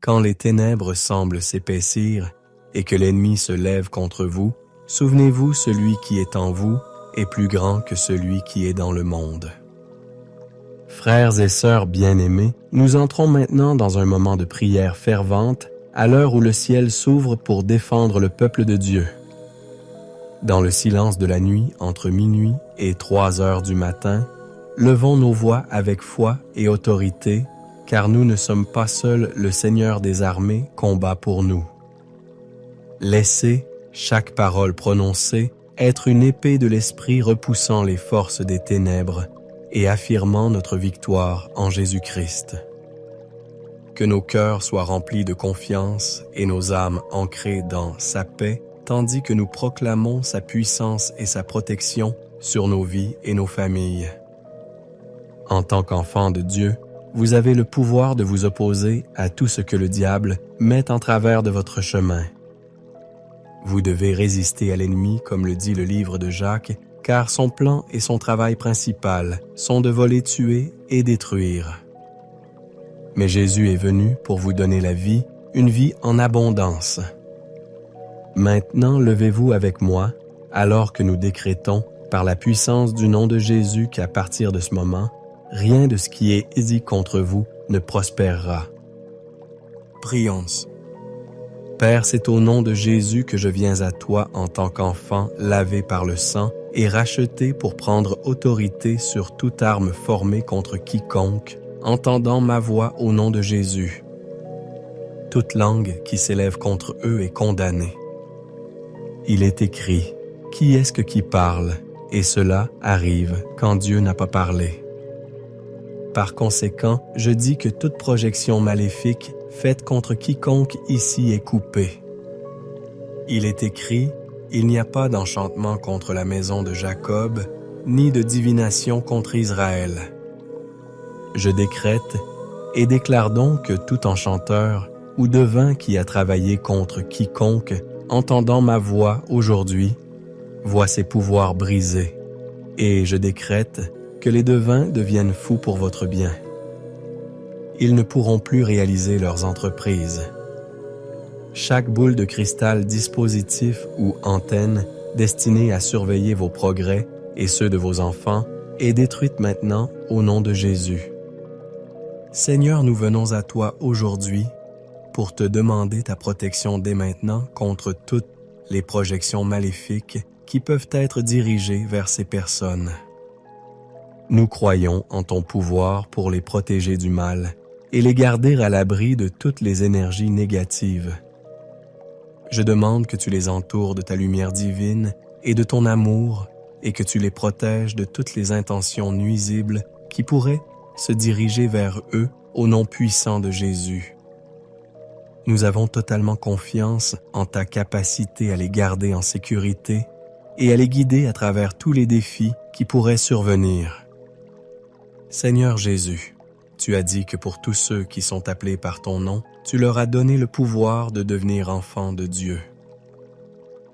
Quand les ténèbres semblent s'épaissir et que l'ennemi se lève contre vous, souvenez-vous, celui qui est en vous est plus grand que celui qui est dans le monde. Frères et sœurs bien-aimés, nous entrons maintenant dans un moment de prière fervente à l'heure où le ciel s'ouvre pour défendre le peuple de Dieu. Dans le silence de la nuit, entre minuit et 3 heures du matin, levons nos voix avec foi et autorité, car nous ne sommes pas seuls, le Seigneur des armées combat pour nous. Laissez chaque parole prononcée être une épée de l'esprit repoussant les forces des ténèbres et affirmant notre victoire en Jésus-Christ. Que nos cœurs soient remplis de confiance et nos âmes ancrées dans sa paix, tandis que nous proclamons sa puissance et sa protection sur nos vies et nos familles. En tant qu'enfants de Dieu, vous avez le pouvoir de vous opposer à tout ce que le diable met en travers de votre chemin. Vous devez résister à l'ennemi, comme le dit le livre de Jacques, car son plan et son travail principal sont de voler, tuer et détruire. Mais Jésus est venu pour vous donner la vie, une vie en abondance. Maintenant, levez-vous avec moi, alors que nous décrétons, par la puissance du nom de Jésus, qu'à partir de ce moment, rien de ce qui est dit contre vous ne prospérera. Prions. Père, c'est au nom de Jésus que je viens à toi en tant qu'enfant lavé par le sang et racheté pour prendre autorité sur toute arme formée contre quiconque, entendant ma voix au nom de Jésus. Toute langue qui s'élève contre eux est condamnée. Il est écrit, « Qui est-ce qui parle ?» Et cela arrive quand Dieu n'a pas parlé. Par conséquent, je dis que toute projection maléfique faite contre quiconque ici est coupée. Il est écrit, « Il n'y a pas d'enchantement contre la maison de Jacob, ni de divination contre Israël. » Je décrète et déclare donc que tout enchanteur ou devin qui a travaillé contre quiconque, entendant ma voix aujourd'hui, voit ses pouvoirs brisés. Et je décrète que les devins deviennent fous pour votre bien. Ils ne pourront plus réaliser leurs entreprises. Chaque boule de cristal, dispositif ou antenne destinée à surveiller vos progrès et ceux de vos enfants est détruite maintenant au nom de Jésus. Seigneur, nous venons à toi aujourd'hui pour te demander ta protection dès maintenant contre toutes les projections maléfiques qui peuvent être dirigées vers ces personnes. Nous croyons en ton pouvoir pour les protéger du mal et les garder à l'abri de toutes les énergies négatives. Je demande que tu les entoures de ta lumière divine et de ton amour et que tu les protèges de toutes les intentions nuisibles qui pourraient se diriger vers eux au nom puissant de Jésus. Nous avons totalement confiance en ta capacité à les garder en sécurité et à les guider à travers tous les défis qui pourraient survenir. Seigneur Jésus, tu as dit que pour tous ceux qui sont appelés par ton nom, tu leur as donné le pouvoir de devenir enfants de Dieu.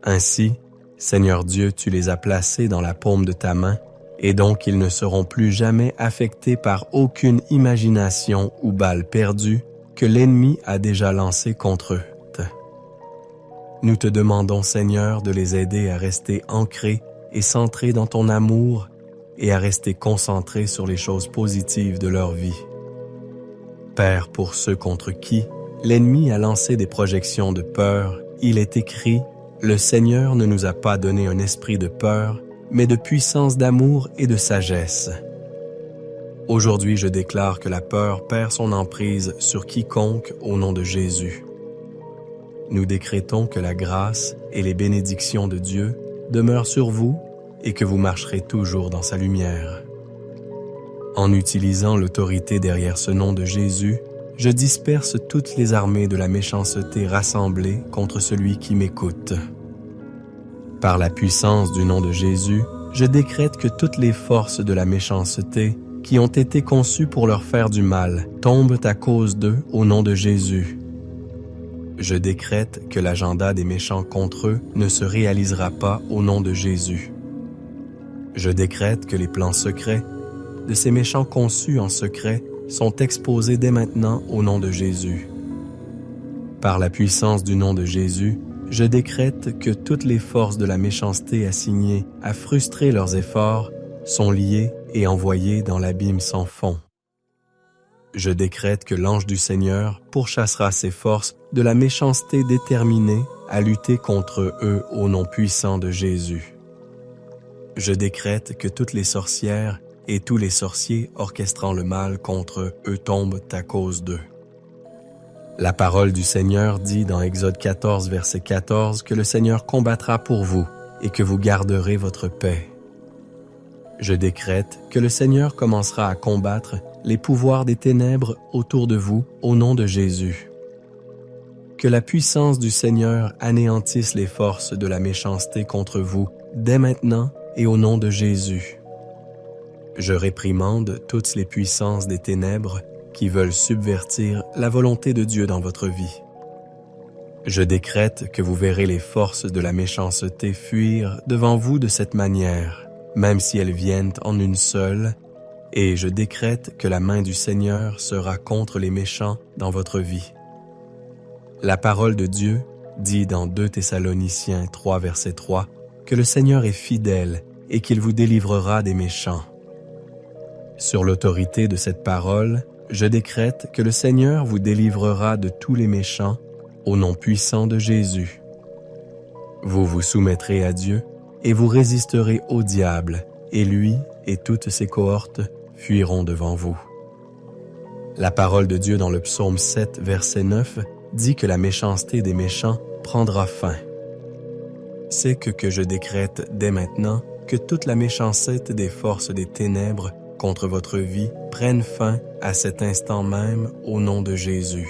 Ainsi, Seigneur Dieu, tu les as placés dans la paume de ta main, et donc ils ne seront plus jamais affectés par aucune imagination ou balle perdue que l'ennemi a déjà lancée contre eux. Nous te demandons, Seigneur, de les aider à rester ancrés et centrés dans ton amour et à rester concentrés sur les choses positives de leur vie. Père, pour ceux contre qui l'ennemi a lancé des projections de peur, il est écrit « Le Seigneur ne nous a pas donné un esprit de peur, mais de puissance d'amour et de sagesse. » Aujourd'hui, je déclare que la peur perd son emprise sur quiconque au nom de Jésus. Nous décrétons que la grâce et les bénédictions de Dieu demeurent sur vous et que vous marcherez toujours dans sa lumière. En utilisant l'autorité derrière ce nom de Jésus, je disperse toutes les armées de la méchanceté rassemblées contre celui qui m'écoute. Par la puissance du nom de Jésus, je décrète que toutes les forces de la méchanceté qui ont été conçues pour leur faire du mal tombent à cause d'eux au nom de Jésus. Je décrète que l'agenda des méchants contre eux ne se réalisera pas au nom de Jésus. Je décrète que les plans secrets de ces méchants conçus en secret sont exposés dès maintenant au nom de Jésus. Par la puissance du nom de Jésus, je décrète que toutes les forces de la méchanceté assignées à frustrer leurs efforts sont liées et envoyées dans l'abîme sans fond. Je décrète que l'ange du Seigneur pourchassera ces forces de la méchanceté déterminée à lutter contre eux au nom puissant de Jésus. Je décrète que toutes les sorcières et tous les sorciers orchestrant le mal contre eux tombent à cause d'eux. La parole du Seigneur dit dans Exode 14, verset 14, que le Seigneur combattra pour vous et que vous garderez votre paix. Je décrète que le Seigneur commencera à combattre les pouvoirs des ténèbres autour de vous au nom de Jésus. Que la puissance du Seigneur anéantisse les forces de la méchanceté contre vous dès maintenant et au nom de Jésus. Je réprimande toutes les puissances des ténèbres qui veulent subvertir la volonté de Dieu dans votre vie. Je décrète que vous verrez les forces de la méchanceté fuir devant vous de cette manière, même si elles viennent en une seule, et je décrète que la main du Seigneur sera contre les méchants dans votre vie. La parole de Dieu dit dans 2 Thessaloniciens 3, verset 3, que le Seigneur est fidèle et qu'il vous délivrera des méchants. Sur l'autorité de cette parole, je décrète que le Seigneur vous délivrera de tous les méchants au nom puissant de Jésus. Vous vous soumettrez à Dieu et vous résisterez au diable, et lui et toutes ses cohortes fuiront devant vous. La parole de Dieu dans le psaume 7, verset 9, dit que la méchanceté des méchants prendra fin. C'est que je décrète dès maintenant que toute la méchanceté des forces des ténèbres contre votre vie prenne fin à cet instant même au nom de Jésus.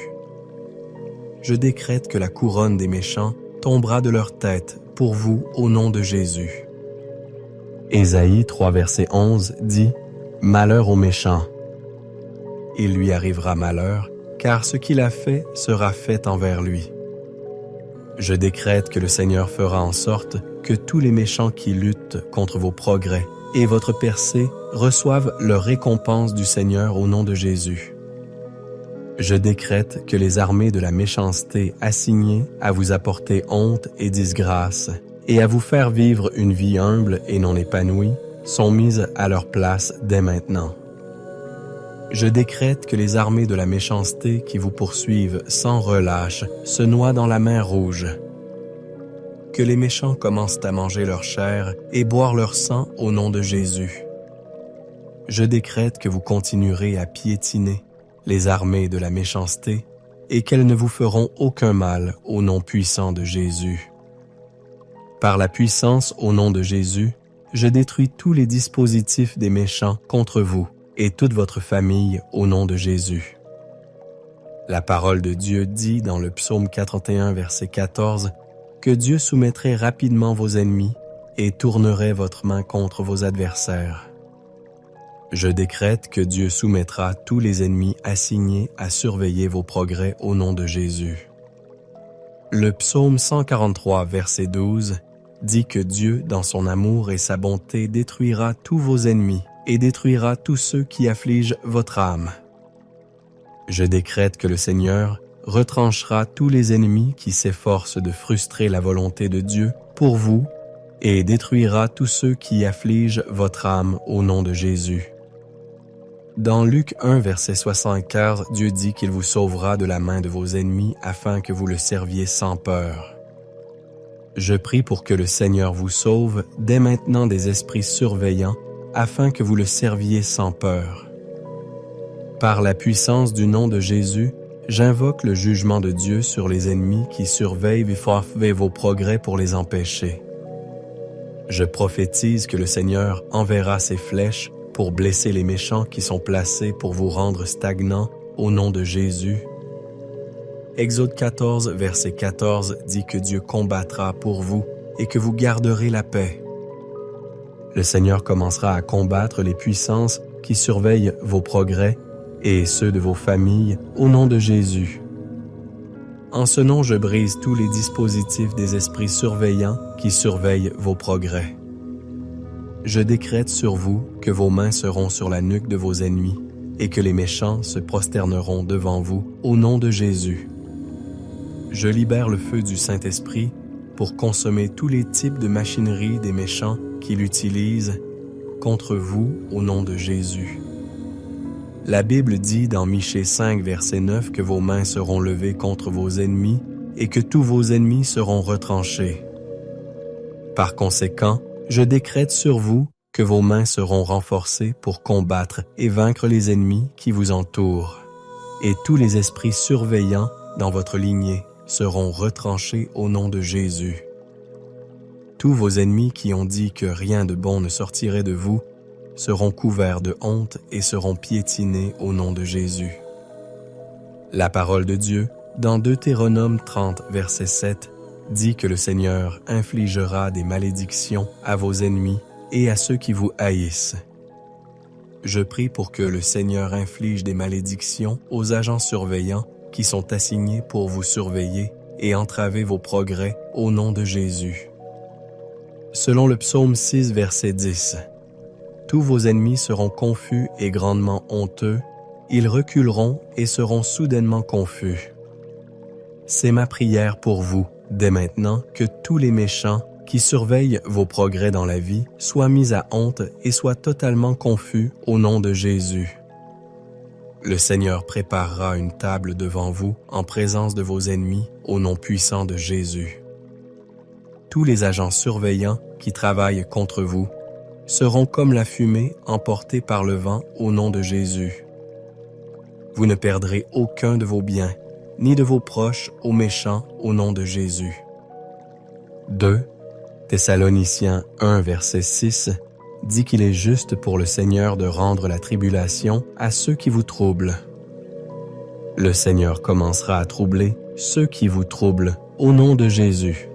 Je décrète que la couronne des méchants tombera de leur tête pour vous au nom de Jésus. Ésaïe 3, verset 11 dit « Malheur aux méchants ». Il lui arrivera malheur, car ce qu'il a fait sera fait envers lui. Je décrète que le Seigneur fera en sorte que tous les méchants qui luttent contre vos progrès et votre percée reçoivent leur récompense du Seigneur au nom de Jésus. Je décrète que les armées de la méchanceté assignées à vous apporter honte et disgrâce et à vous faire vivre une vie humble et non épanouie sont mises à leur place dès maintenant. Je décrète que les armées de la méchanceté qui vous poursuivent sans relâche se noient dans la mer Rouge. Que les méchants commencent à manger leur chair et boire leur sang au nom de Jésus. Je décrète que vous continuerez à piétiner les armées de la méchanceté et qu'elles ne vous feront aucun mal au nom puissant de Jésus. Par la puissance au nom de Jésus, je détruis tous les dispositifs des méchants contre vous et toute votre famille au nom de Jésus. La parole de Dieu dit dans le psaume 41, verset 14, que Dieu soumettrait rapidement vos ennemis et tournerait votre main contre vos adversaires. Je décrète que Dieu soumettra tous les ennemis assignés à surveiller vos progrès au nom de Jésus. Le psaume 143, verset 12, dit que Dieu, dans son amour et sa bonté, détruira tous vos ennemis et détruira tous ceux qui affligent votre âme. Je décrète que le Seigneur retranchera tous les ennemis qui s'efforcent de frustrer la volonté de Dieu pour vous et détruira tous ceux qui affligent votre âme au nom de Jésus. Dans Luc 1, verset 75, Dieu dit qu'il vous sauvera de la main de vos ennemis afin que vous le serviez sans peur. Je prie pour que le Seigneur vous sauve dès maintenant des esprits surveillants afin que vous le serviez sans peur. Par la puissance du nom de Jésus, j'invoque le jugement de Dieu sur les ennemis qui surveillent et frappent vos progrès pour les empêcher. Je prophétise que le Seigneur enverra ses flèches pour blesser les méchants qui sont placés pour vous rendre stagnants au nom de Jésus. Exode 14, verset 14 dit que Dieu combattra pour vous et que vous garderez la paix. Le Seigneur commencera à combattre les puissances qui surveillent vos progrès et ceux de vos familles au nom de Jésus. En ce nom, je brise tous les dispositifs des esprits surveillants qui surveillent vos progrès. Je décrète sur vous que vos mains seront sur la nuque de vos ennemis et que les méchants se prosterneront devant vous au nom de Jésus. je libère le feu du Saint-Esprit pour consommer tous les types de machinerie des méchants qui l'utilisent contre vous au nom de Jésus. La Bible dit dans Michée 5, verset 9 que vos mains seront levées contre vos ennemis et que tous vos ennemis seront retranchés. Par conséquent, je décrète sur vous que vos mains seront renforcées pour combattre et vaincre les ennemis qui vous entourent. Et tous les esprits surveillants dans votre lignée seront retranchés au nom de Jésus. Tous vos ennemis qui ont dit que rien de bon ne sortirait de vous seront couverts de honte et seront piétinés au nom de Jésus. La parole de Dieu, dans Deutéronome 30, verset 7, dit que le Seigneur infligera des malédictions à vos ennemis et à ceux qui vous haïssent. Je prie pour que le Seigneur inflige des malédictions aux agents surveillants qui sont assignés pour vous surveiller et entraver vos progrès au nom de Jésus. Selon le psaume 6, verset 10, « Tous vos ennemis seront confus et grandement honteux, ils reculeront et seront soudainement confus. » C'est ma prière pour vous, dès maintenant, que tous les méchants qui surveillent vos progrès dans la vie soient mis à honte et soient totalement confus au nom de Jésus. Le Seigneur préparera une table devant vous en présence de vos ennemis au nom puissant de Jésus. Tous les agents surveillants qui travaillent contre vous seront comme la fumée emportée par le vent au nom de Jésus. Vous ne perdrez aucun de vos biens, ni de vos proches aux méchants au nom de Jésus. 2 Thessaloniciens 1, verset 6 dit qu'il est juste pour le Seigneur de rendre la tribulation à ceux qui vous troublent. Le Seigneur commencera à troubler ceux qui vous troublent au nom de Jésus.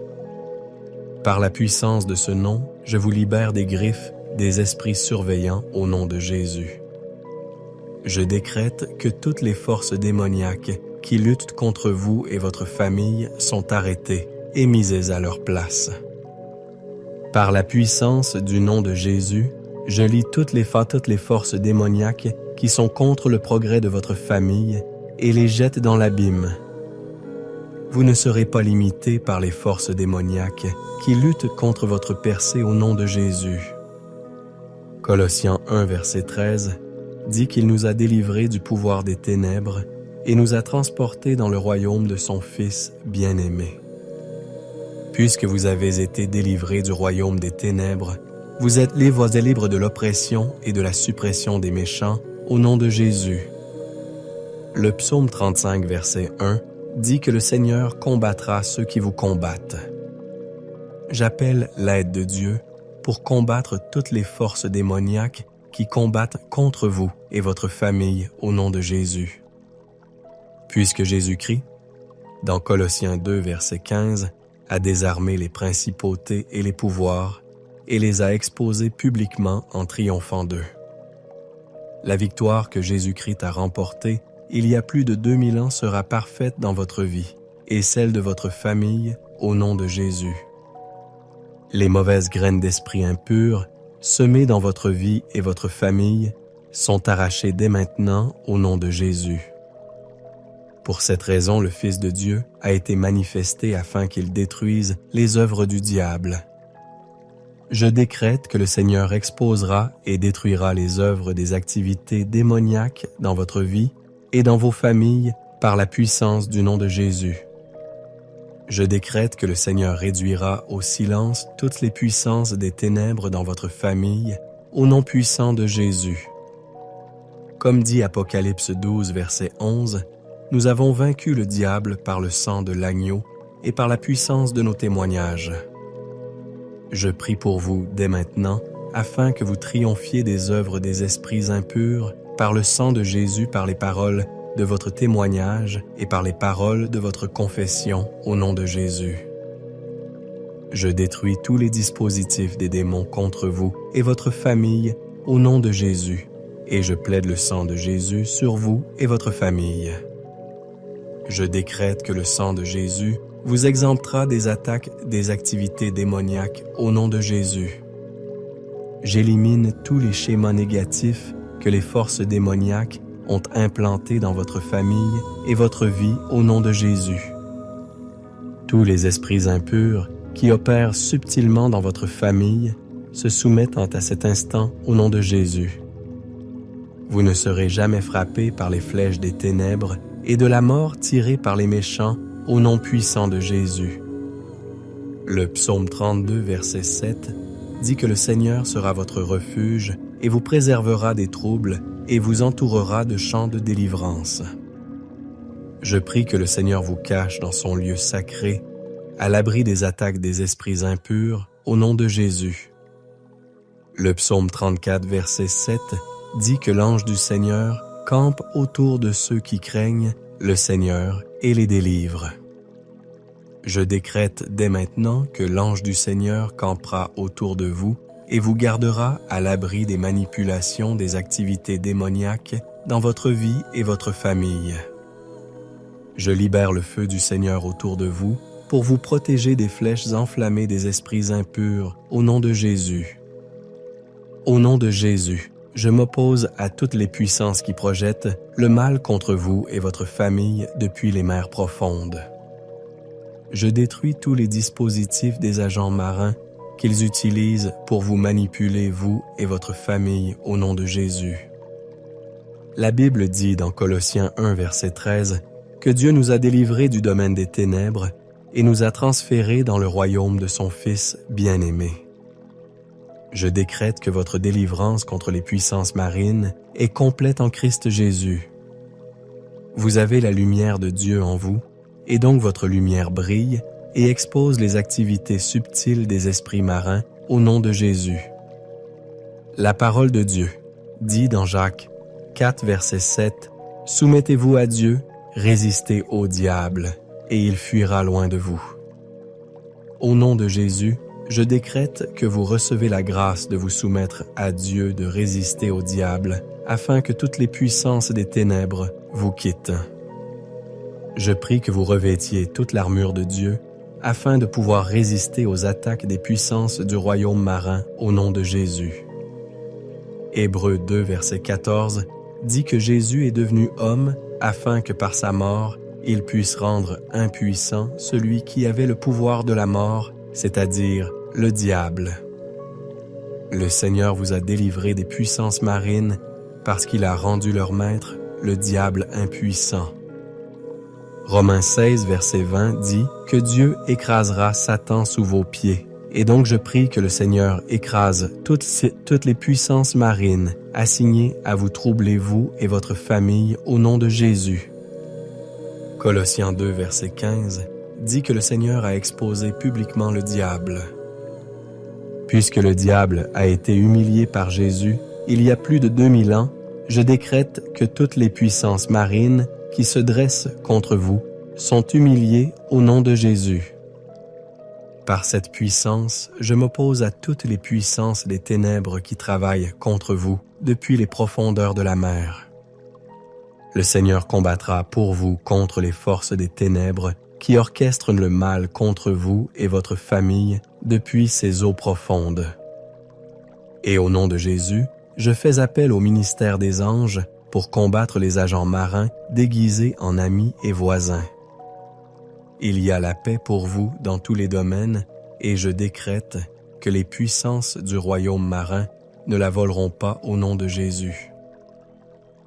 Par la puissance de ce nom, je vous libère des griffes des esprits surveillants au nom de Jésus. Je décrète que toutes les forces démoniaques qui luttent contre vous et votre famille sont arrêtées et mises à leur place. Par la puissance du nom de Jésus, je lie toutes les forces démoniaques qui sont contre le progrès de votre famille et les jette dans l'abîme. Vous ne serez pas limité par les forces démoniaques qui luttent contre votre percée au nom de Jésus. Colossiens 1, verset 13 dit qu'il nous a délivrés du pouvoir des ténèbres et nous a transportés dans le royaume de son Fils bien-aimé. Puisque vous avez été délivrés du royaume des ténèbres, vous êtes libres de l'oppression et de la suppression des méchants au nom de Jésus. Le psaume 35, verset 1 dit que le Seigneur combattra ceux qui vous combattent. J'appelle l'aide de Dieu pour combattre toutes les forces démoniaques qui combattent contre vous et votre famille au nom de Jésus. Puisque Jésus-Christ, dans Colossiens 2, verset 15, a désarmé les principautés et les pouvoirs et les a exposés publiquement en triomphant d'eux. La victoire que Jésus-Christ a remportée il y a plus de 2000 ans sera parfaite dans votre vie et celle de votre famille au nom de Jésus. Les mauvaises graines d'esprit impurs semées dans votre vie et votre famille sont arrachées dès maintenant au nom de Jésus. Pour cette raison, le Fils de Dieu a été manifesté afin qu'il détruise les œuvres du diable. Je décrète que le Seigneur exposera et détruira les œuvres des activités démoniaques dans votre vie et dans vos familles par la puissance du nom de Jésus. Je décrète que le Seigneur réduira au silence toutes les puissances des ténèbres dans votre famille au nom puissant de Jésus. Comme dit Apocalypse 12, verset 11, nous avons vaincu le diable par le sang de l'agneau et par la puissance de nos témoignages. Je prie pour vous dès maintenant, afin que vous triomphiez des œuvres des esprits impurs par le sang de Jésus, par les paroles de votre témoignage et par les paroles de votre confession au nom de Jésus. Je détruis tous les dispositifs des démons contre vous et votre famille au nom de Jésus, et je plaide le sang de Jésus sur vous et votre famille. Je décrète que le sang de Jésus vous exemptera des attaques des activités démoniaques au nom de Jésus. J'élimine tous les schémas négatifs que les forces démoniaques ont implantés dans votre famille et votre vie au nom de Jésus. Tous les esprits impurs qui opèrent subtilement dans votre famille se soumettent à cet instant au nom de Jésus. Vous ne serez jamais frappés par les flèches des ténèbres et de la mort tirée par les méchants au nom puissant de Jésus. Le psaume 32, verset 7, dit que le Seigneur sera votre refuge et vous préservera des troubles et vous entourera de chants de délivrance. Je prie que le Seigneur vous cache dans son lieu sacré, à l'abri des attaques des esprits impurs, au nom de Jésus. Le psaume 34, verset 7, dit que l'ange du Seigneur campe autour de ceux qui craignent le Seigneur et les délivre. Je décrète dès maintenant que l'ange du Seigneur campera autour de vous et vous gardera à l'abri des manipulations des activités démoniaques dans votre vie et votre famille. Je libère le feu du Seigneur autour de vous pour vous protéger des flèches enflammées des esprits impurs au nom de Jésus. Au nom de Jésus, je m'oppose à toutes les puissances qui projettent le mal contre vous et votre famille depuis les mers profondes. Je détruis tous les dispositifs des agents marins qu'ils utilisent pour vous manipuler, vous et votre famille, au nom de Jésus. La Bible dit dans Colossiens 1, verset 13, que Dieu nous a délivrés du domaine des ténèbres et nous a transférés dans le royaume de son Fils bien-aimé. Je décrète que votre délivrance contre les puissances marines est complète en Christ Jésus. Vous avez la lumière de Dieu en vous, et donc votre lumière brille et expose les activités subtiles des esprits marins au nom de Jésus. La parole de Dieu dit dans Jacques 4, verset 7, « Soumettez-vous à Dieu, résistez au diable, et il fuira loin de vous. » Au nom de Jésus, je décrète que vous recevez la grâce de vous soumettre à Dieu, de résister au diable, afin que toutes les puissances des ténèbres vous quittent. Je prie que vous revêtiez toute l'armure de Dieu, afin de pouvoir résister aux attaques des puissances du royaume marin au nom de Jésus. Hébreux 2, verset 14, dit que Jésus est devenu homme afin que par sa mort, il puisse rendre impuissant celui qui avait le pouvoir de la mort, c'est-à-dire le diable. Le Seigneur vous a délivré des puissances marines parce qu'il a rendu leur maître, le diable impuissant. Romains 16, verset 20 dit que Dieu écrasera Satan sous vos pieds. Et donc je prie que le Seigneur écrase toutes les puissances marines assignées à vous troubler vous et votre famille au nom de Jésus. Colossiens 2, verset 15 dit que le Seigneur a exposé publiquement le diable. Puisque le diable a été humilié par Jésus il y a plus de 2000 ans, je décrète que toutes les puissances marines qui se dressent contre vous sont humiliées au nom de Jésus. Par cette puissance, je m'oppose à toutes les puissances des ténèbres qui travaillent contre vous depuis les profondeurs de la mer. Le Seigneur combattra pour vous contre les forces des ténèbres qui orchestrent le mal contre vous et votre famille depuis ces eaux profondes. Et au nom de Jésus, je fais appel au ministère des anges pour combattre les agents marins déguisés en amis et voisins. Il y a la paix pour vous dans tous les domaines et je décrète que les puissances du royaume marin ne la voleront pas au nom de Jésus.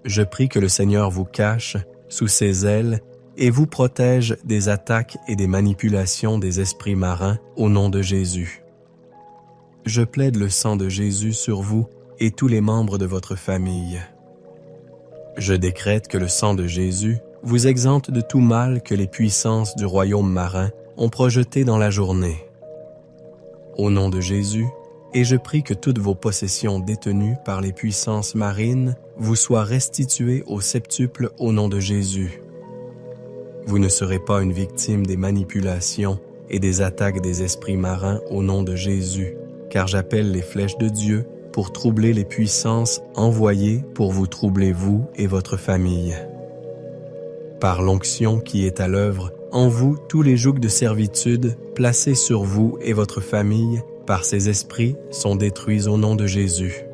Je prie que le Seigneur vous cache sous ses ailes et vous protège des attaques et des manipulations des esprits marins au nom de Jésus. Je plaide le sang de Jésus sur vous et tous les membres de votre famille. Je décrète que le sang de Jésus vous exempte de tout mal que les puissances du royaume marin ont projeté dans la journée. Au nom de Jésus, et je prie que toutes vos possessions détenues par les puissances marines vous soient restituées au septuple au nom de Jésus. Vous ne serez pas une victime des manipulations et des attaques des esprits marins au nom de Jésus, car j'appelle les flèches de Dieu pour troubler les puissances envoyées pour vous troubler vous et votre famille. Par l'onction qui est à l'œuvre, en vous tous les jougs de servitude placés sur vous et votre famille par ces esprits sont détruits au nom de Jésus.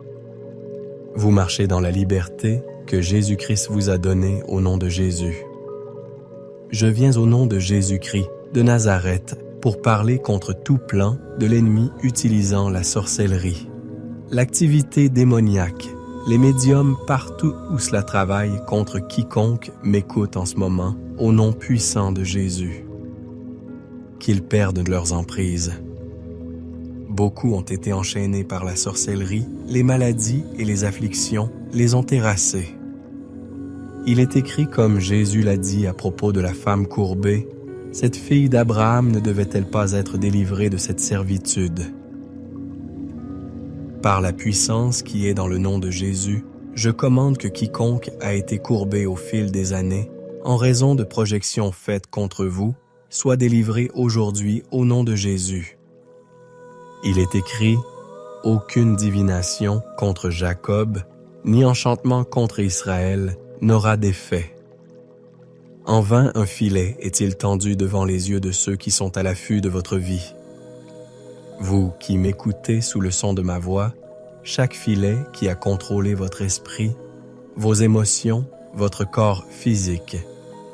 Vous marchez dans la liberté que Jésus-Christ vous a donnée au nom de Jésus. je viens au nom de Jésus-Christ de Nazareth pour parler contre tout plan de l'ennemi utilisant la sorcellerie, l'activité démoniaque, les médiums partout où cela travaille contre quiconque m'écoute en ce moment, au nom puissant de Jésus. Qu'ils perdent leurs emprises. Beaucoup ont été enchaînés par la sorcellerie, les maladies et les afflictions les ont terrassés. Il est écrit comme Jésus l'a dit à propos de la femme courbée, « Cette fille d'Abraham ne devait-elle pas être délivrée de cette servitude? » Par la puissance qui est dans le nom de Jésus, je commande que quiconque a été courbé au fil des années, en raison de projections faites contre vous, soit délivré aujourd'hui au nom de Jésus. Il est écrit, « Aucune divination contre Jacob, ni enchantement contre Israël n'aura d'effet. » En vain un filet est-il tendu devant les yeux de ceux qui sont à l'affût de votre vie. Vous qui m'écoutez sous le son de ma voix, chaque filet qui a contrôlé votre esprit, vos émotions, votre corps physique,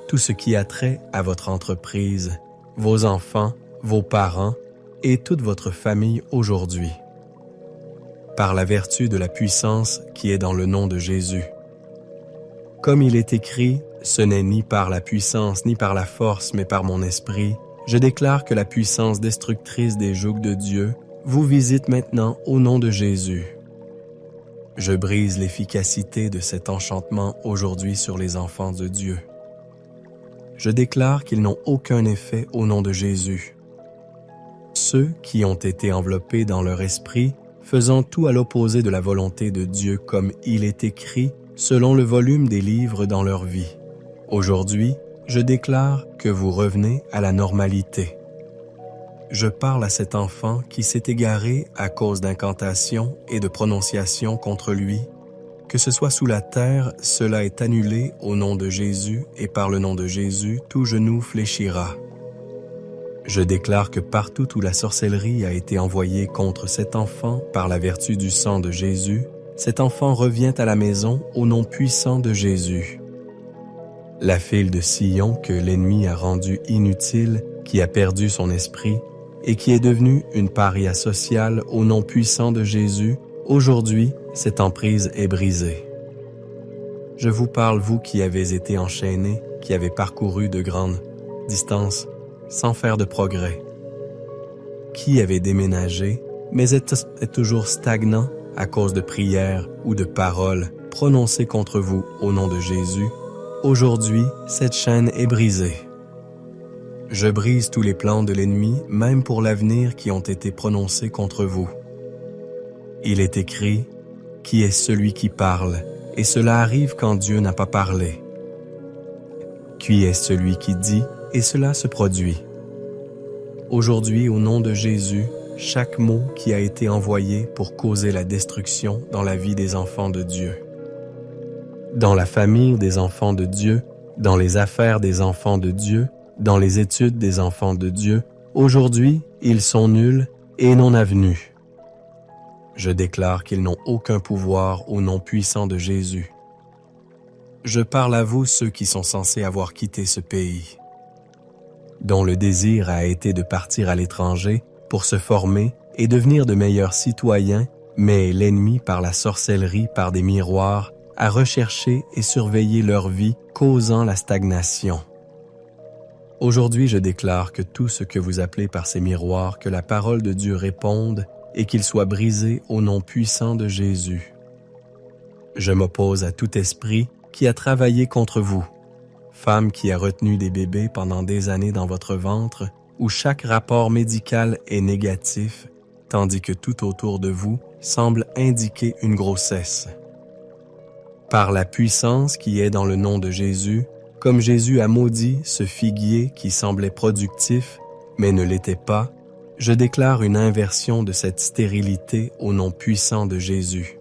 tout ce qui a trait à votre entreprise, vos enfants, vos parents et toute votre famille aujourd'hui. Par la vertu de la puissance qui est dans le nom de Jésus. Comme il est écrit, ce n'est ni par la puissance ni par la force, mais par mon esprit, je déclare que la puissance destructrice des jougs de Dieu vous visite maintenant au nom de Jésus. Je brise l'efficacité de cet enchantement aujourd'hui sur les enfants de Dieu. Je déclare qu'ils n'ont aucun effet au nom de Jésus. Ceux qui ont été enveloppés dans leur esprit, faisant tout à l'opposé de la volonté de Dieu comme il est écrit, selon le volume des livres dans leur vie. Aujourd'hui, je déclare que vous revenez à la normalité. Je parle à cet enfant qui s'est égaré à cause d'incantations et de prononciations contre lui. Que ce soit sous la terre, cela est annulé au nom de Jésus et par le nom de Jésus, tout genou fléchira. Je déclare que partout où la sorcellerie a été envoyée contre cet enfant par la vertu du sang de Jésus, cet enfant revient à la maison au nom puissant de Jésus. La file de Sion que l'ennemi a rendue inutile, qui a perdu son esprit et qui est devenue une paria sociale au nom puissant de Jésus, aujourd'hui, cette emprise est brisée. Je vous parle, vous qui avez été enchaînés, qui avez parcouru de grandes distances sans faire de progrès, qui avez déménagé, mais est toujours stagnant à cause de prières ou de paroles prononcées contre vous au nom de Jésus. Aujourd'hui, cette chaîne est brisée. Je brise tous les plans de l'ennemi, même pour l'avenir qui ont été prononcés contre vous. Il est écrit, « Qui est celui qui parle? » Et cela arrive quand Dieu n'a pas parlé. « Qui est celui qui dit? » Et cela se produit. Aujourd'hui, au nom de Jésus, chaque mot qui a été envoyé pour causer la destruction dans la vie des enfants de Dieu, dans la famille des enfants de Dieu, dans les affaires des enfants de Dieu, dans les études des enfants de Dieu, aujourd'hui, ils sont nuls et non avenus. Je déclare qu'ils n'ont aucun pouvoir au nom puissant de Jésus. Je parle à vous, ceux qui sont censés avoir quitté ce pays, dont le désir a été de partir à l'étranger pour se former et devenir de meilleurs citoyens, mais l'ennemi, par la sorcellerie, par des miroirs, a recherché et surveillé leur vie, causant la stagnation. Aujourd'hui, je déclare que tout ce que vous appelez par ces miroirs, que la parole de Dieu réponde et qu'il soit brisé au nom puissant de Jésus. Je m'oppose à tout esprit qui a travaillé contre vous, femme qui a retenu des bébés pendant des années dans votre ventre, où chaque rapport médical est négatif, tandis que tout autour de vous semble indiquer une grossesse. Par la puissance qui est dans le nom de Jésus, comme Jésus a maudit ce figuier qui semblait productif, mais ne l'était pas, je déclare une inversion de cette stérilité au nom puissant de Jésus.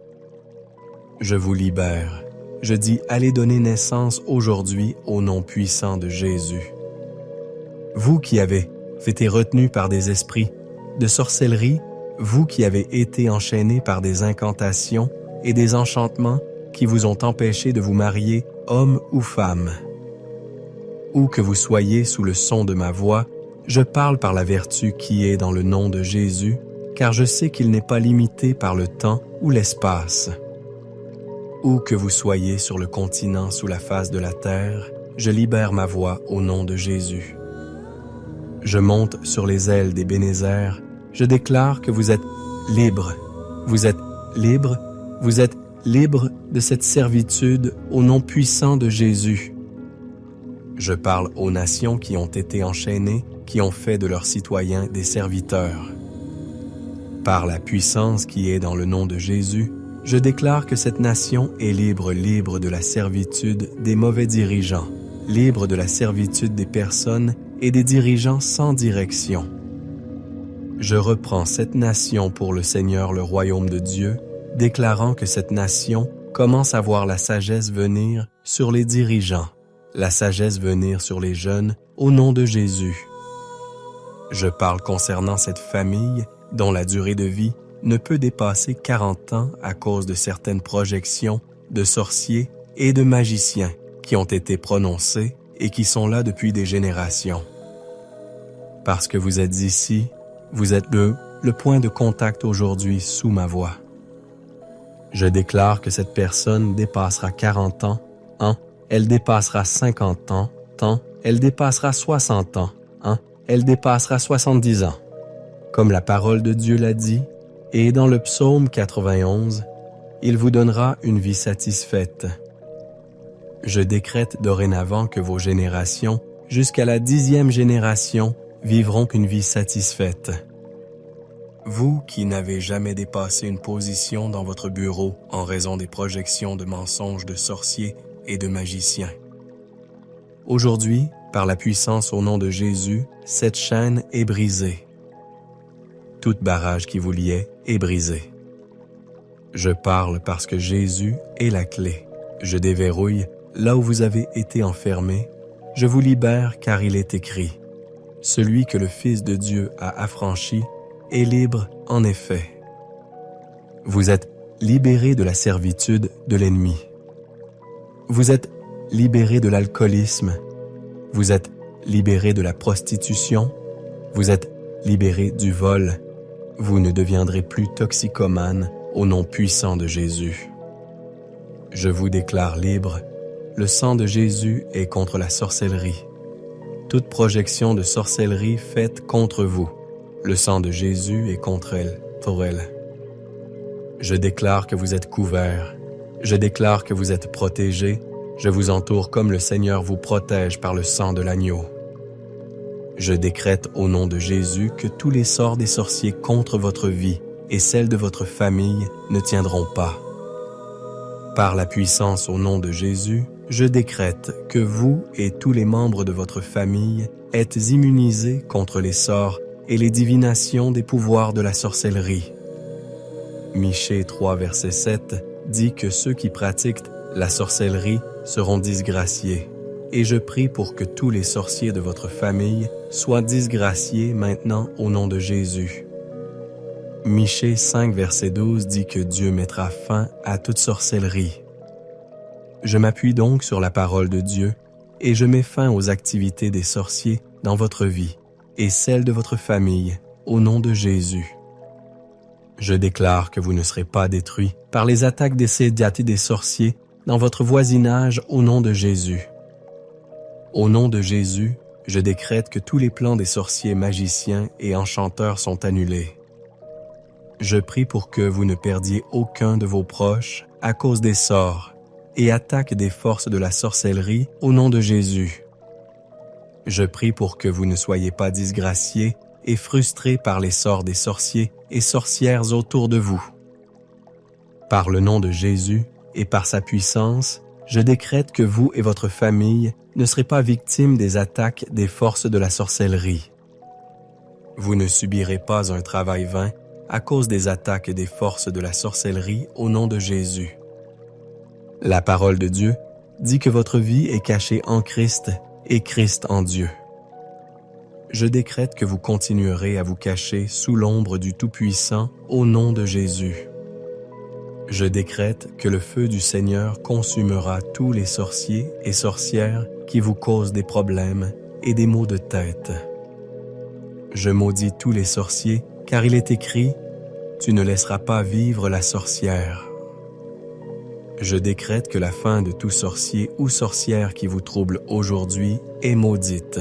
Je vous libère. Je dis, allez donner naissance aujourd'hui au nom puissant de Jésus. Vous qui avez été retenus par des esprits de sorcellerie, vous qui avez été enchaînés par des incantations et des enchantements qui vous ont empêché de vous marier, homme ou femme. Où que vous soyez sous le son de ma voix, je parle par la vertu qui est dans le nom de Jésus, car je sais qu'il n'est pas limité par le temps ou l'espace. Où que vous soyez sur le continent sous la face de la terre, je libère ma voix au nom de Jésus. Je monte sur les ailes d'Ébenézer, je déclare que vous êtes libres. Vous êtes libres, vous êtes libres de cette servitude au nom puissant de Jésus. Je parle aux nations qui ont été enchaînées, qui ont fait de leurs citoyens des serviteurs. Par la puissance qui est dans le nom de Jésus, je déclare que cette nation est libre, libre de la servitude des mauvais dirigeants, libre de la servitude des personnes et des dirigeants sans direction. Je reprends cette nation pour le Seigneur, le royaume de Dieu, déclarant que cette nation commence à voir la sagesse venir sur les dirigeants, la sagesse venir sur les jeunes, au nom de Jésus. Je parle concernant cette famille dont la durée de vie ne peut dépasser 40 ans à cause de certaines projections de sorciers et de magiciens qui ont été prononcées et qui sont là depuis des générations. Parce que vous êtes ici, vous êtes le point de contact aujourd'hui sous ma voix. Je déclare que cette personne dépassera 40 ans, elle dépassera 50 ans, elle dépassera 60 ans, elle dépassera 70 ans. Comme la parole de Dieu l'a dit, et dans le psaume 91, il vous donnera une vie satisfaite. Je décrète dorénavant que vos générations, jusqu'à la 10e génération, vivront une vie satisfaite. Vous qui n'avez jamais dépassé une position dans votre bureau en raison des projections de mensonges de sorciers et de magiciens. Aujourd'hui, par la puissance au nom de Jésus, cette chaîne est brisée. Toute barrage qui vous liait est brisé. Je parle parce que Jésus est la clé. Je déverrouille là où vous avez été enfermés. Je vous libère car il est écrit. Celui que le Fils de Dieu a affranchi est libre en effet. Vous êtes libérés de la servitude de l'ennemi. Vous êtes libérés de l'alcoolisme. Vous êtes libérés de la prostitution. Vous êtes libérés du vol. Vous ne deviendrez plus toxicomane au nom puissant de Jésus. Je vous déclare libre. Le sang de Jésus est contre la sorcellerie. Toute projection de sorcellerie faite contre vous, le sang de Jésus est contre elle, pour elle. Je déclare que vous êtes couverts. Je déclare que vous êtes protégés. Je vous entoure comme le Seigneur vous protège par le sang de l'agneau. Je décrète au nom de Jésus que tous les sorts des sorciers contre votre vie et celle de votre famille ne tiendront pas. Par la puissance au nom de Jésus, je décrète que vous et tous les membres de votre famille êtes immunisés contre les sorts et les divinations des pouvoirs de la sorcellerie. Michée 3, verset 7 dit que ceux qui pratiquent la sorcellerie seront disgraciés. Et je prie pour que tous les sorciers de votre famille soient disgraciés maintenant au nom de Jésus. Michée 5, verset 12 dit que Dieu mettra fin à toute sorcellerie. Je m'appuie donc sur la parole de Dieu et je mets fin aux activités des sorciers dans votre vie et celle de votre famille au nom de Jésus. Je déclare que vous ne serez pas détruits par les attaques des sédiates et des sorciers dans votre voisinage au nom de Jésus. Au nom de Jésus, je décrète que tous les plans des sorciers, magiciens et enchanteurs sont annulés. Je prie pour que vous ne perdiez aucun de vos proches à cause des sorts et attaques des forces de la sorcellerie au nom de Jésus. Je prie pour que vous ne soyez pas disgraciés et frustrés par les sorts des sorciers et sorcières autour de vous. Par le nom de Jésus et par sa puissance, je décrète que vous et votre famille ne serez pas victimes des attaques des forces de la sorcellerie. Vous ne subirez pas un travail vain à cause des attaques des forces de la sorcellerie au nom de Jésus. La parole de Dieu dit que votre vie est cachée en Christ et Christ en Dieu. Je décrète que vous continuerez à vous cacher sous l'ombre du Tout-Puissant au nom de Jésus. Je décrète que le feu du Seigneur consumera tous les sorciers et sorcières qui vous causent des problèmes et des maux de tête. Je maudis tous les sorciers, car il est écrit « Tu ne laisseras pas vivre la sorcière ». Je décrète que la fin de tout sorcier ou sorcière qui vous trouble aujourd'hui est maudite.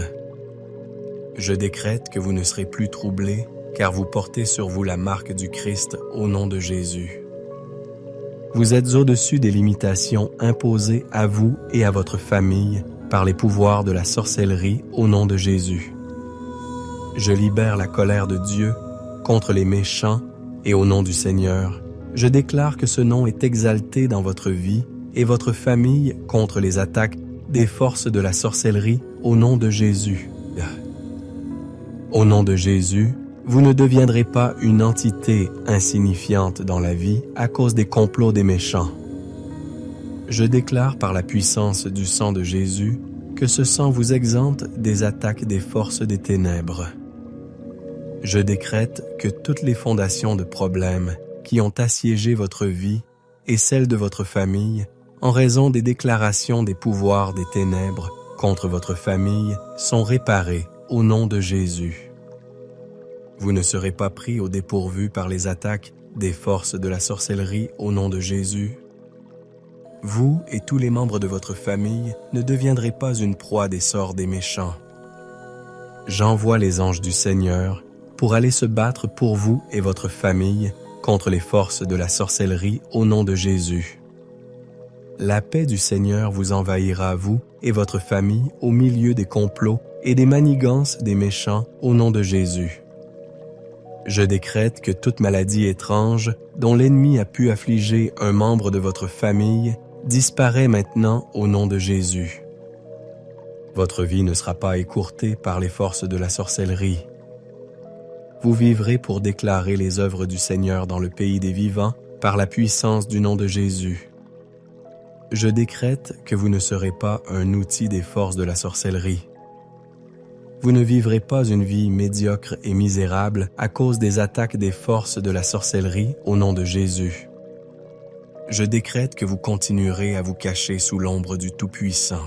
Je décrète que vous ne serez plus troublés, car vous portez sur vous la marque du Christ au nom de Jésus. Vous êtes au-dessus des limitations imposées à vous et à votre famille par les pouvoirs de la sorcellerie au nom de Jésus. Je libère la colère de Dieu contre les méchants et au nom du Seigneur, je déclare que ce nom est exalté dans votre vie et votre famille contre les attaques des forces de la sorcellerie au nom de Jésus. Au nom de Jésus, vous ne deviendrez pas une entité insignifiante dans la vie à cause des complots des méchants. Je déclare par la puissance du sang de Jésus que ce sang vous exempte des attaques des forces des ténèbres. Je décrète que toutes les fondations de problèmes qui ont assiégé votre vie et celle de votre famille en raison des déclarations des pouvoirs des ténèbres contre votre famille sont réparées au nom de Jésus. Vous ne serez pas pris au dépourvu par les attaques des forces de la sorcellerie au nom de Jésus. Vous et tous les membres de votre famille ne deviendrez pas une proie des sorts des méchants. J'envoie les anges du Seigneur pour aller se battre pour vous et votre famille contre les forces de la sorcellerie au nom de Jésus. La paix du Seigneur vous envahira, vous et votre famille, au milieu des complots et des manigances des méchants au nom de Jésus. Je décrète que toute maladie étrange dont l'ennemi a pu affliger un membre de votre famille disparaît maintenant au nom de Jésus. Votre vie ne sera pas écourtée par les forces de la sorcellerie. Vous vivrez pour déclarer les œuvres du Seigneur dans le pays des vivants par la puissance du nom de Jésus. Je décrète que vous ne serez pas un outil des forces de la sorcellerie. Vous ne vivrez pas une vie médiocre et misérable à cause des attaques des forces de la sorcellerie au nom de Jésus. Je décrète que vous continuerez à vous cacher sous l'ombre du Tout-Puissant.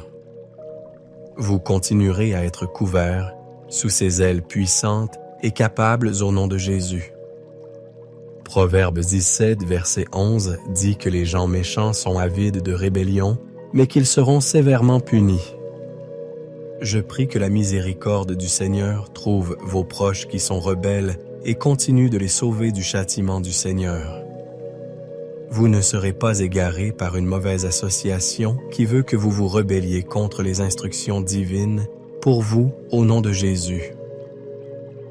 Vous continuerez à être couverts sous ses ailes puissantes et capables au nom de Jésus. Proverbe 17, verset 11 dit que les gens méchants sont avides de rébellion, mais qu'ils seront sévèrement punis. Je prie que la miséricorde du Seigneur trouve vos proches qui sont rebelles et continue de les sauver du châtiment du Seigneur. Vous ne serez pas égarés par une mauvaise association qui veut que vous vous rebelliez contre les instructions divines pour vous au nom de Jésus.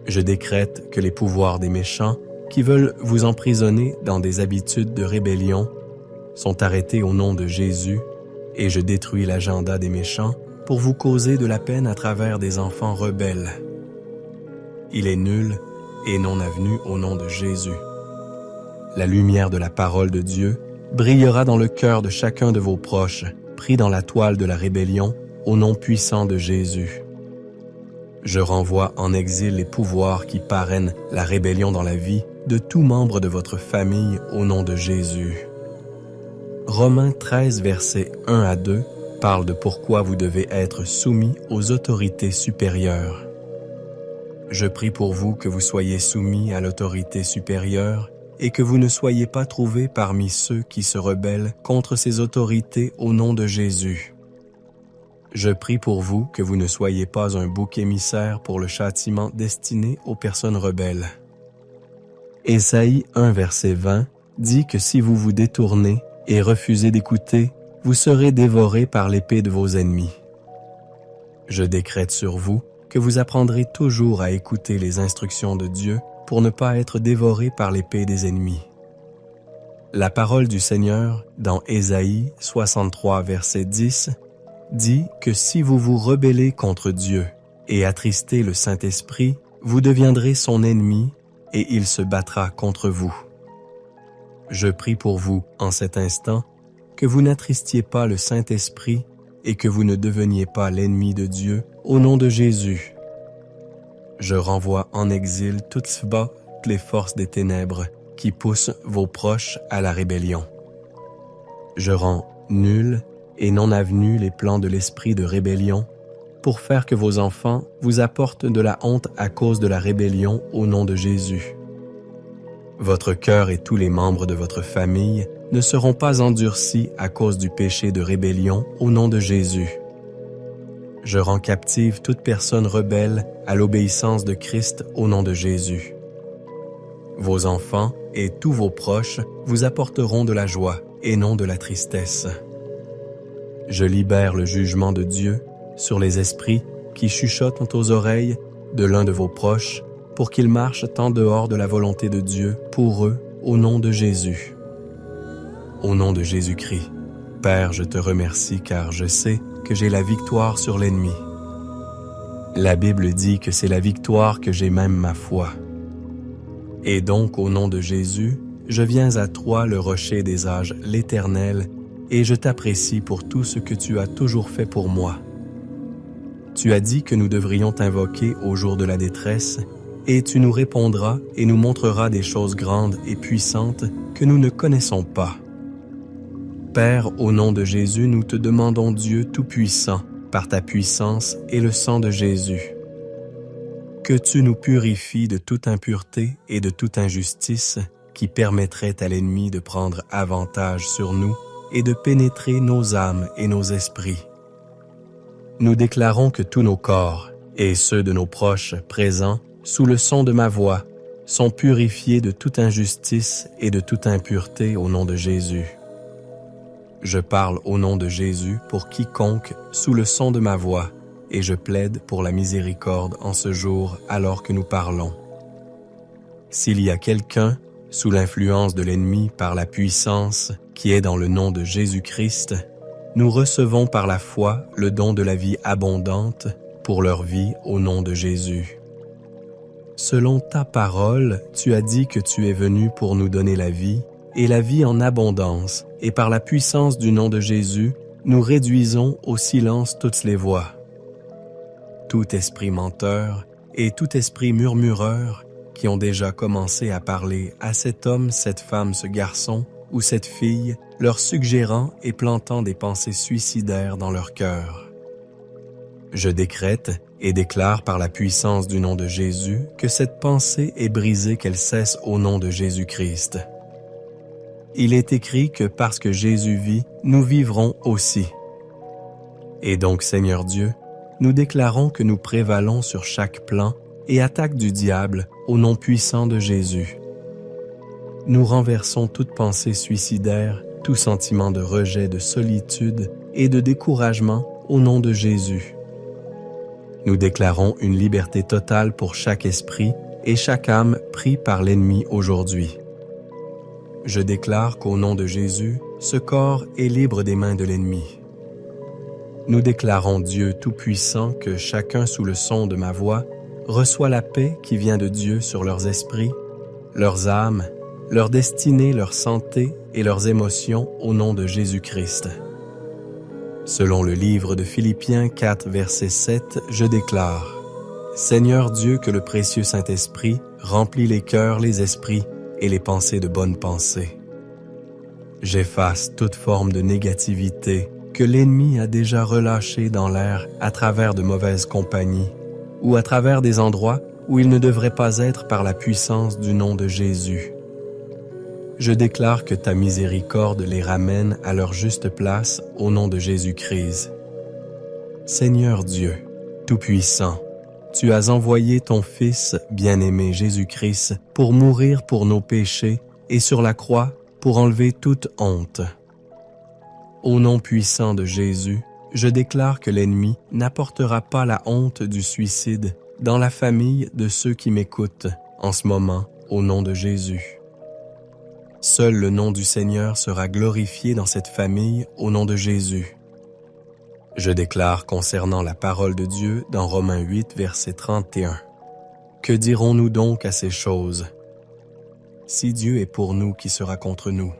Je décrète que les pouvoirs des méchants qui veulent vous emprisonner dans des habitudes de rébellion sont arrêtés au nom de Jésus et je détruis l'agenda des méchants pour vous causer de la peine à travers des enfants rebelles. Il est nul et non avenu au nom de Jésus. La lumière de la parole de Dieu brillera dans le cœur de chacun de vos proches, pris dans la toile de la rébellion, au nom puissant de Jésus. Je renvoie en exil les pouvoirs qui parrainent la rébellion dans la vie de tout membre de votre famille au nom de Jésus. Romains 13, versets 1 à 2 parle de pourquoi vous devez être soumis aux autorités supérieures. Je prie pour vous que vous soyez soumis à l'autorité supérieure et que vous ne soyez pas trouvés parmi ceux qui se rebellent contre ces autorités au nom de Jésus. Je prie pour vous que vous ne soyez pas un bouc émissaire pour le châtiment destiné aux personnes rebelles. Ésaïe 1, verset 20 dit que si vous vous détournez et refusez d'écouter, vous serez dévorés par l'épée de vos ennemis. Je décrète sur vous que vous apprendrez toujours à écouter les instructions de Dieu pour ne pas être dévorés par l'épée des ennemis. La parole du Seigneur, dans Ésaïe 63, verset 10, dit que si vous vous rebellez contre Dieu et attristez le Saint-Esprit, vous deviendrez son ennemi et il se battra contre vous. Je prie pour vous, en cet instant, que vous n'attristiez pas le Saint-Esprit et que vous ne deveniez pas l'ennemi de Dieu au nom de Jésus. Je renvoie en exil toutes les forces des ténèbres qui poussent vos proches à la rébellion. Je rends nul et non avenus les plans de l'esprit de rébellion, pour faire que vos enfants vous apportent de la honte à cause de la rébellion au nom de Jésus. Votre cœur et tous les membres de votre famille ne seront pas endurcis à cause du péché de rébellion au nom de Jésus. Je rends captive toute personne rebelle à l'obéissance de Christ au nom de Jésus. Vos enfants et tous vos proches vous apporteront de la joie et non de la tristesse. Je libère le jugement de Dieu sur les esprits qui chuchotent aux oreilles de l'un de vos proches pour qu'ils marchent en dehors de la volonté de Dieu pour eux au nom de Jésus. Au nom de Jésus-Christ, Père, je te remercie car je sais que j'ai la victoire sur l'ennemi. La Bible dit que c'est la victoire que j'ai même ma foi. Et donc, au nom de Jésus, je viens à toi, le rocher des âges, l'Éternel, et je t'apprécie pour tout ce que tu as toujours fait pour moi. Tu as dit que nous devrions t'invoquer au jour de la détresse, et tu nous répondras et nous montreras des choses grandes et puissantes que nous ne connaissons pas. Père, au nom de Jésus, nous te demandons, Dieu Tout-Puissant, par ta puissance et le sang de Jésus, que tu nous purifies de toute impureté et de toute injustice qui permettrait à l'ennemi de prendre avantage sur nous et de pénétrer nos âmes et nos esprits. Nous déclarons que tous nos corps, et ceux de nos proches présents, sous le son de ma voix, sont purifiés de toute injustice et de toute impureté au nom de Jésus. Je parle au nom de Jésus pour quiconque sous le son de ma voix, et je plaide pour la miséricorde en ce jour alors que nous parlons. S'il y a quelqu'un sous l'influence de l'ennemi par la puissance qui est dans le nom de Jésus-Christ, nous recevons par la foi le don de la vie abondante pour leur vie au nom de Jésus. Selon ta parole, tu as dit que tu es venu pour nous donner la vie, et la vie en abondance, et par la puissance du nom de Jésus, nous réduisons au silence toutes les voix. Tout esprit menteur et tout esprit murmureur qui ont déjà commencé à parler à cet homme, cette femme, ce garçon ou cette fille, leur suggérant et plantant des pensées suicidaires dans leur cœur. Je décrète et déclare par la puissance du nom de Jésus que cette pensée est brisée, qu'elle cesse au nom de Jésus-Christ. Il est écrit que parce que Jésus vit, nous vivrons aussi. Et donc, Seigneur Dieu, nous déclarons que nous prévalons sur chaque plan et attaque du diable au nom puissant de Jésus. Nous renversons toute pensée suicidaire, tout sentiment de rejet, de solitude et de découragement au nom de Jésus. Nous déclarons une liberté totale pour chaque esprit et chaque âme pris par l'ennemi aujourd'hui. Je déclare qu'au nom de Jésus, ce corps est libre des mains de l'ennemi. Nous déclarons, Dieu Tout-Puissant, que chacun sous le son de ma voix reçoit la paix qui vient de Dieu sur leurs esprits, leurs âmes, leur destinée, leur santé et leurs émotions au nom de Jésus-Christ. Selon le livre de Philippiens 4, verset 7, je déclare: Seigneur Dieu, que le précieux Saint-Esprit remplit les cœurs, les esprits et les pensées de bonnes pensées. J'efface toute forme de négativité que l'ennemi a déjà relâchée dans l'air à travers de mauvaises compagnies ou à travers des endroits où il ne devrait pas être par la puissance du nom de Jésus. Je déclare que ta miséricorde les ramène à leur juste place au nom de Jésus-Christ. Seigneur Dieu, Tout-Puissant, tu as envoyé ton Fils bien-aimé Jésus-Christ pour mourir pour nos péchés et sur la croix pour enlever toute honte. Au nom puissant de Jésus, je déclare que l'ennemi n'apportera pas la honte du suicide dans la famille de ceux qui m'écoutent en ce moment au nom de Jésus. Seul le nom du Seigneur sera glorifié dans cette famille au nom de Jésus. Je déclare concernant la parole de Dieu dans Romains 8, verset 31. Que dirons-nous donc à ces choses? Si Dieu est pour nous, qui sera contre nous?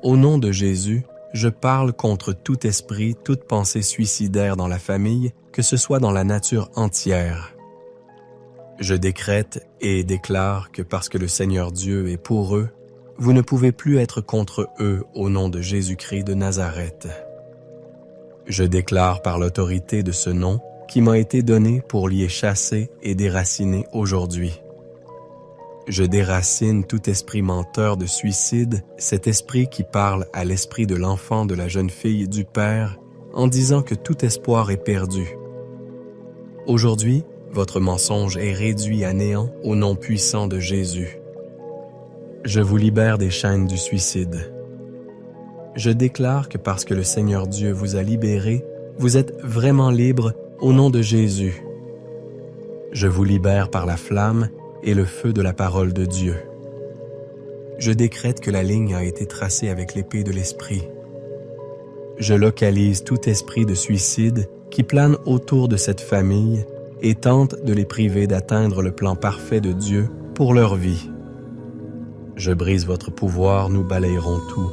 Au nom de Jésus, je parle contre tout esprit, toute pensée suicidaire dans la famille, que ce soit dans la nature entière. Je décrète et déclare que parce que le Seigneur Dieu est pour eux, vous ne pouvez plus être contre eux au nom de Jésus-Christ de Nazareth. Je déclare par l'autorité de ce nom qui m'a été donné pour l'y chasser et déraciner aujourd'hui. Je déracine tout esprit menteur de suicide, cet esprit qui parle à l'esprit de l'enfant de la jeune fille du Père en disant que tout espoir est perdu. Aujourd'hui, votre mensonge est réduit à néant au nom puissant de Jésus. Je vous libère des chaînes du suicide. Je déclare que parce que le Seigneur Dieu vous a libéré, vous êtes vraiment libre au nom de Jésus. Je vous libère par la flamme et le feu de la parole de Dieu. Je décrète que la ligne a été tracée avec l'épée de l'Esprit. Je localise tout esprit de suicide qui plane autour de cette famille et tente de les priver d'atteindre le plan parfait de Dieu pour leur vie. Je brise votre pouvoir, nous balayerons tout.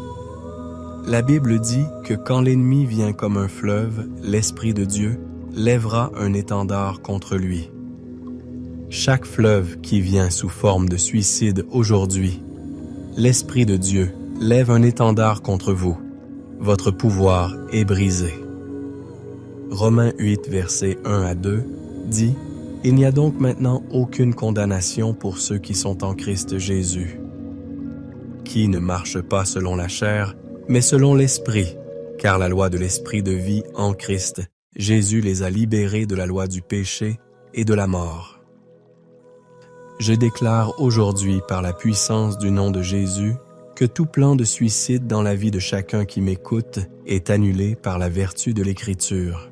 La Bible dit que quand l'ennemi vient comme un fleuve, l'Esprit de Dieu lèvera un étendard contre lui. Chaque fleuve qui vient sous forme de suicide aujourd'hui, l'Esprit de Dieu lève un étendard contre vous. Votre pouvoir est brisé. Romains 8, versets 1 à 2 dit « Il n'y a donc maintenant aucune condamnation pour ceux qui sont en Christ Jésus, qui ne marchent pas selon la chair, mais selon l'Esprit, car la loi de l'Esprit de vie en Christ, Jésus les a libérés de la loi du péché et de la mort. » Je déclare aujourd'hui par la puissance du nom de Jésus que tout plan de suicide dans la vie de chacun qui m'écoute est annulé par la vertu de l'Écriture.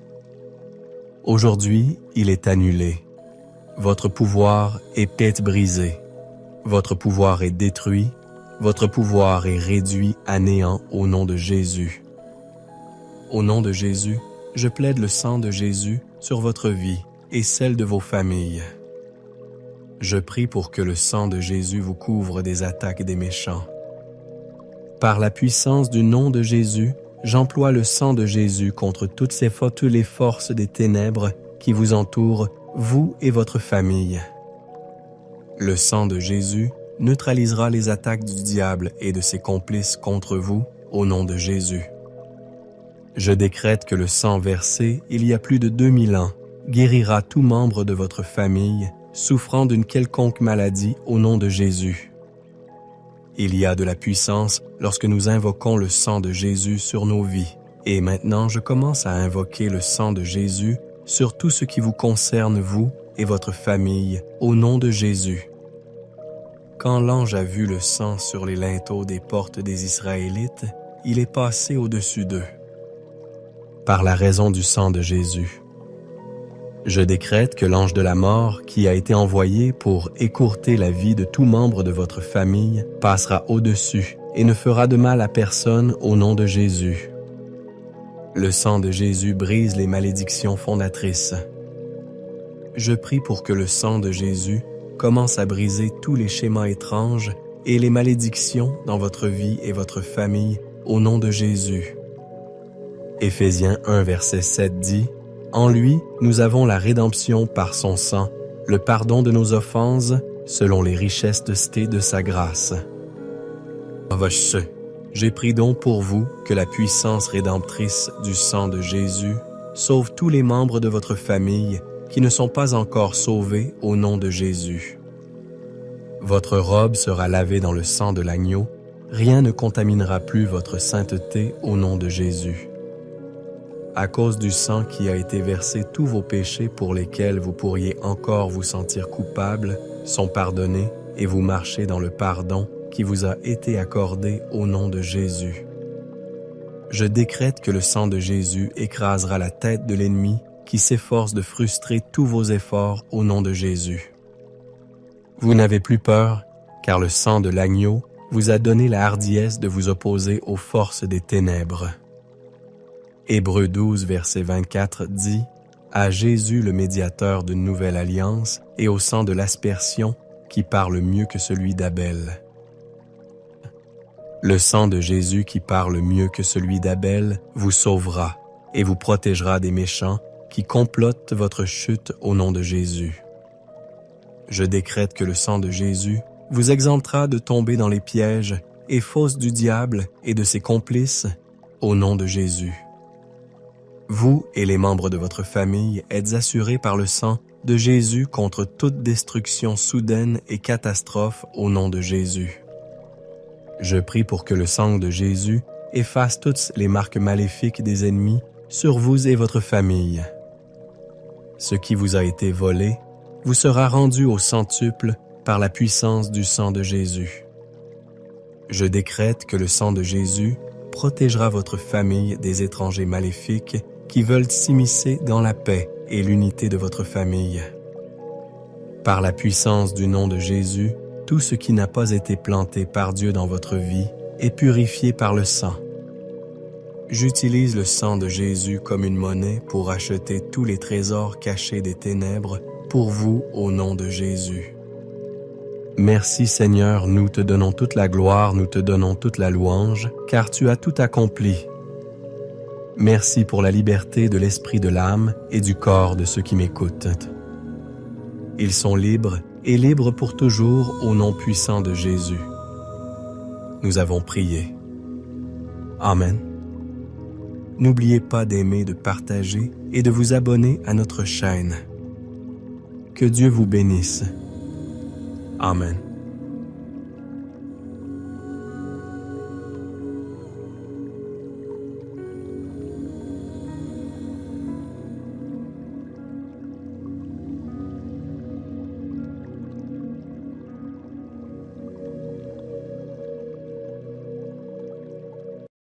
Aujourd'hui, il est annulé. Votre pouvoir est brisé. Votre pouvoir est détruit. Votre pouvoir est réduit à néant au nom de Jésus. Au nom de Jésus, je plaide le sang de Jésus sur votre vie et celle de vos familles. Je prie pour que le sang de Jésus vous couvre des attaques des méchants. Par la puissance du nom de Jésus, j'emploie le sang de Jésus contre toutes les forces des ténèbres qui vous entourent, vous et votre famille. Le sang de Jésus neutralisera les attaques du diable et de ses complices contre vous au nom de Jésus. Je décrète que le sang versé il y a plus de 2000 ans guérira tout membre de votre famille souffrant d'une quelconque maladie au nom de Jésus. Il y a de la puissance lorsque nous invoquons le sang de Jésus sur nos vies. Et maintenant, je commence à invoquer le sang de Jésus sur tout ce qui vous concerne, vous et votre famille, au nom de Jésus. Quand l'ange a vu le sang sur les linteaux des portes des Israélites, il est passé au-dessus d'eux. Par la raison du sang de Jésus. Je décrète que l'ange de la mort, qui a été envoyé pour écourter la vie de tout membre de votre famille, passera au-dessus et ne fera de mal à personne au nom de Jésus. Le sang de Jésus brise les malédictions fondatrices. Je prie pour que le sang de Jésus commence à briser tous les schémas étranges et les malédictions dans votre vie et votre famille au nom de Jésus. Éphésiens 1, verset 7 dit « En lui, nous avons la rédemption par son sang, le pardon de nos offenses, selon les richesses de sa grâce. » J'ai pris donc pour vous que la puissance rédemptrice du sang de Jésus sauve tous les membres de votre famille qui ne sont pas encore sauvés au nom de Jésus. Votre robe sera lavée dans le sang de l'agneau, rien ne contaminera plus votre sainteté au nom de Jésus. À cause du sang qui a été versé, tous vos péchés pour lesquels vous pourriez encore vous sentir coupable sont pardonnés et vous marchez dans le pardon qui vous a été accordé au nom de Jésus. Je décrète que le sang de Jésus écrasera la tête de l'ennemi qui s'efforce de frustrer tous vos efforts au nom de Jésus. Vous n'avez plus peur, car le sang de l'agneau vous a donné la hardiesse de vous opposer aux forces des ténèbres. Hébreux 12, verset 24 dit « À Jésus le médiateur d'une nouvelle alliance et au sang de l'aspersion qui parle mieux que celui d'Abel. » Le sang de Jésus qui parle mieux que celui d'Abel vous sauvera et vous protégera des méchants qui complotent votre chute au nom de Jésus. Je décrète que le sang de Jésus vous exemptera de tomber dans les pièges et fausse du diable et de ses complices, au nom de Jésus. Vous et les membres de votre famille êtes assurés par le sang de Jésus contre toute destruction soudaine et catastrophe au nom de Jésus. Je prie pour que le sang de Jésus efface toutes les marques maléfiques des ennemis sur vous et votre famille. Ce qui vous a été volé vous sera rendu au centuple par la puissance du sang de Jésus. Je décrète que le sang de Jésus protégera votre famille des étrangers maléfiques qui veulent s'immiscer dans la paix et l'unité de votre famille. Par la puissance du nom de Jésus, tout ce qui n'a pas été planté par Dieu dans votre vie est purifié par le sang. J'utilise le sang de Jésus comme une monnaie pour acheter tous les trésors cachés des ténèbres pour vous au nom de Jésus. Merci Seigneur, nous te donnons toute la gloire, nous te donnons toute la louange, car tu as tout accompli. Merci pour la liberté de l'esprit, de l'âme et du corps de ceux qui m'écoutent. Ils sont libres et libres pour toujours au nom puissant de Jésus. Nous avons prié. Amen. N'oubliez pas d'aimer, de partager et de vous abonner à notre chaîne. Que Dieu vous bénisse. Amen.